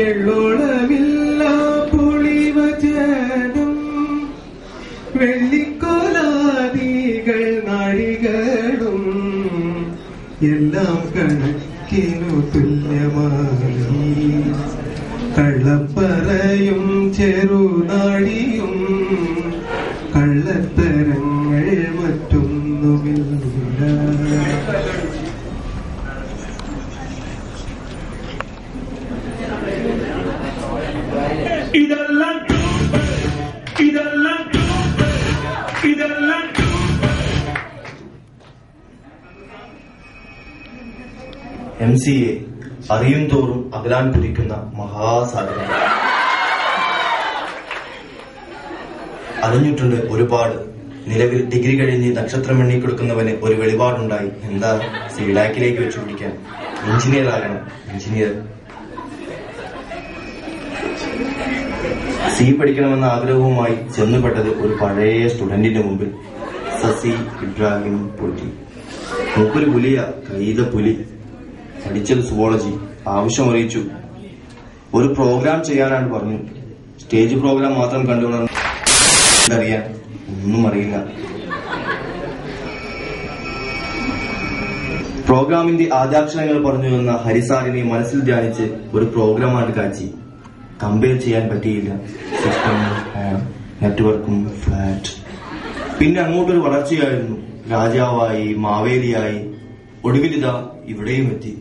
എള്ളോളമില്ല പുളിവചനം വെള്ളിക്കോലാദികൾ നാഴികളും എല്ലാം കണക്കിനു തുല്യമായി കള്ളപ്പറയും ചെറുനാടിയും കള്ളത്തരങ്ങൾ മറ്റൊന്നുമില്ല. ഇതെല്ലാം MCA അറിയും തോറും അകലാൻ കുതിക്കുന്ന മഹാസാഗരം. അറിഞ്ഞിട്ടുണ്ട് ഒരുപാട്. നിലവിൽ ഡിഗ്രി കഴിഞ്ഞ് നക്ഷത്രം എണ്ണി കൊടുക്കുന്നവന് ഒരു വെളിപാടുണ്ടായി. എന്താ? സീഡാക്കിലേക്ക് വെച്ചു പിടിക്കാൻ. എഞ്ചിനീയർ ആകണം. എഞ്ചിനീയർ. സി പഠിക്കണമെന്ന ആഗ്രഹവുമായി ചെന്നുപെട്ടത് ഒരു പഴയ സ്റ്റുഡന്റിന്റെ മുമ്പിൽ. സസി ഇബ്രാഹിം പൊട്ടി. മൂപ്പൊരു പുലിയ, കൈത പുലി. പഠിച്ചത് സുവോളജി. ആവശ്യം അറിയിച്ചു. ഒരു പ്രോഗ്രാം ചെയ്യാനാണ് പറഞ്ഞു. സ്റ്റേജ് പ്രോഗ്രാം മാത്രം കണ്ടുകൊണ്ടറിയാൻ ഒന്നും അറിയില്ല. പ്രോഗ്രാമിന്റെ ആദ്യാക്ഷരങ്ങൾ പറഞ്ഞു എന്ന ഹരിസാറിനെ മനസ്സിൽ ധ്യാനിച്ച് ഒരു പ്രോഗ്രാമാണ് കാച്ചി. കമ്പയർ ചെയ്യാൻ പറ്റിയില്ല. സിസ്റ്റം, നെറ്റ്വർക്കും ഫ്ലാറ്റ്. പിന്നെ അങ്ങോട്ടൊരു വളർച്ചയായിരുന്നു. രാജാവായി, മാവേലിയായി, ഒടുവിലിതാ ഇവിടെയും എത്തി.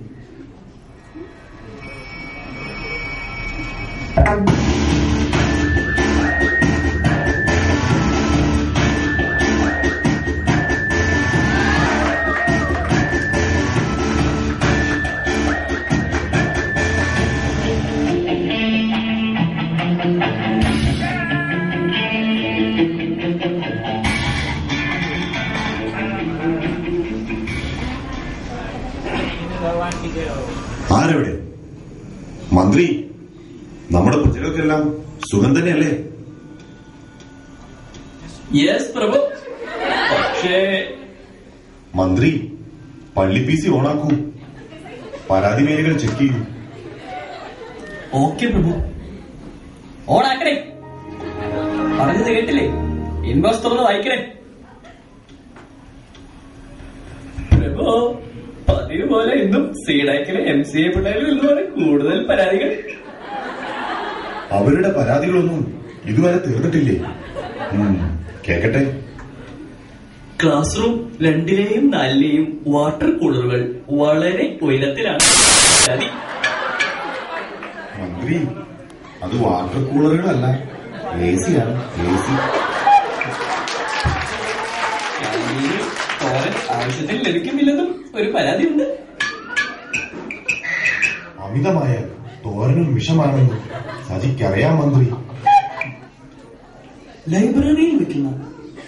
ആരെവിടെ? മന്ത്രി, നമ്മുടെ പ്രജകൾക്കെല്ലാം സുഖം തന്നെയല്ലേ? യെസ് പ്രഭു. പക്ഷേ മന്ത്രി, പള്ളി PC ഓണാക്കൂ. പരാതി മേലുകൾ ചെക്ക് ചെയ്യൂ. ഓക്കെ പ്രഭു, ഓണാക്കണേ. പറഞ്ഞത് കേട്ടില്ലേ? ഇൻബോക്സ് തുറന്ന് വായിക്കണേ പ്രഭു. പതിവ് പോലെ ഇന്നും സീഡാക്കിലെ MCA പിള്ളേരിൽ നിന്നുമാണ് കൂടുതൽ പരാതികൾ. അവരുടെ പരാതികളൊന്നും ഇതുവരെ തീർന്നിട്ടില്ലേ? കേക്കട്ടെ. ക്ലാസ് റൂം 2ലെയും 4ലെയും വാട്ടർ കൂളറുകൾ വളരെ ഉയരത്തിലാണ്. മന്ത്രി, അത് വാട്ടർ കൂളറുകളല്ല, AC ആണ്. AC. ആവശ്യത്തിൽ ലഭിക്കുന്നില്ലെന്നും ഒരു പരാതിയുണ്ട്. അമിതമായ തോരനും വിഷമാണെന്ന് സജിക്കറിയാം മന്ത്രി. ലൈബ്രറിയിൽ വെക്കുന്ന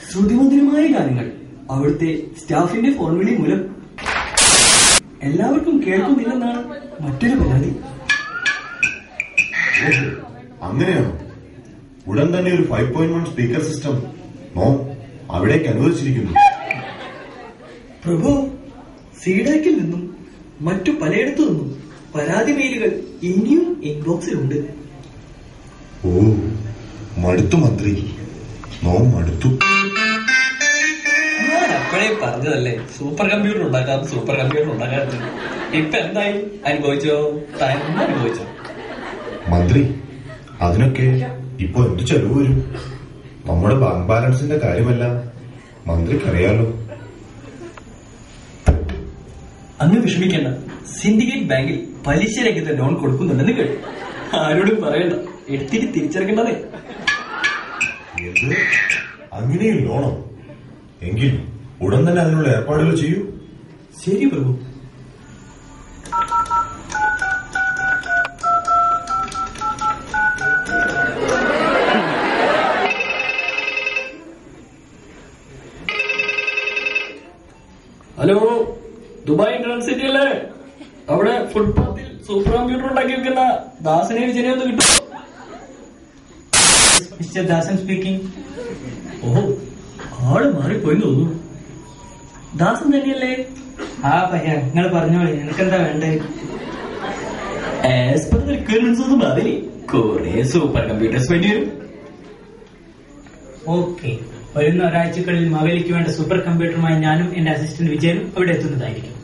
ശ്രുതിമധുരമായ ഗാനങ്ങൾ അവിടുത്തെ സ്റ്റാഫിന്റെ ഫോൺ വിളി മൂലം എല്ലാവർക്കും കേൾക്കുന്നില്ലെന്നാണ് മറ്റൊരു പരാതി. അങ്ങനെയാണോ? ഉടൻ തന്നെ ഒരു 5.1 സ്പീക്കർ സിസ്റ്റം അവിടേക്ക് അനുവദിച്ചിരിക്കുന്നു. പ്രഭു, സീഡാക്കിൽ നിന്നും മറ്റു പലയിടത്തു നിന്നും പരാതി മെയിലുകൾ ഇനിയും ഇൻബോക്സിലുണ്ട്. ഓ, മടുത്തു മന്ത്രി, മടുത്തു. ഞാൻ അപ്പോഴേ പറഞ്ഞതല്ലേ സൂപ്പർ കമ്പ്യൂട്ടർ ഉണ്ടാക്കാം. ഇപ്പൊ എന്തായി? അനുഭവിച്ചോ? തന്നെ അനുഭവിച്ചോ? മന്ത്രി, അതിനൊക്കെ ഇപ്പൊ എന്ത് ചെലവ് വരും? നമ്മുടെ ബാങ്ക് ബാലൻസിന്റെ കാര്യമല്ല മന്ത്രിക്കറിയാലോ. അങ്ങ് വിഷമിക്കേണ്ട. സിൻഡിക്കേറ്റ് ബാങ്കിൽ പലിശരഹിത ലോൺ കൊടുക്കുന്നുണ്ടെന്ന് കേട്ടു. ആരോടും പറയണ്ട. എടുത്തിട്ട് തിരിച്ചെടുക്കേണ്ടതേ. അങ്ങനെയും ലോണോ? എങ്കിൽ ഉടൻ തന്നെ അതിനുള്ള ഏർപ്പാടുകൾ ചെയ്യൂ. ശരി പ്രഭു. ഹലോ, ദുബായ് ഇന്റർനെറ്റ് സിറ്റി അല്ലേ? അവിടെ ഫുട്പാത്തിൽ സൂപ്പർ കമ്പ്യൂട്ടർ ഉണ്ടാക്കി വെക്കുന്ന ദാസനെ വിജയനെ ഒന്ന് കിട്ടും. മിസ്റ്റർ ദാസൻ സ്പീക്കിംഗ്. ഓഹോ, ആള് മാറിപ്പോയിന്ന് തോന്നുന്നു. ദാസൻ തന്നെയല്ലേ? ആ പയ്യ, നിങ്ങൾ പറഞ്ഞോളി, എനിക്കെന്താ വേണ്ടേ? As per the requirements of Maveli കുറെ സൂപ്പർ കമ്പ്യൂട്ടേഴ്സ് വേണ്ടി വരും. ഓക്കെ, വരുന്ന ഒരാഴ്ചകളിൽ മാവേലിക്ക് വേണ്ട സൂപ്പർ കമ്പ്യൂട്ടറുമായി ഞാനും എന്റെ അസിസ്റ്റന്റ് വിജയനും അവിടെ എത്തുന്നതായിരിക്കും.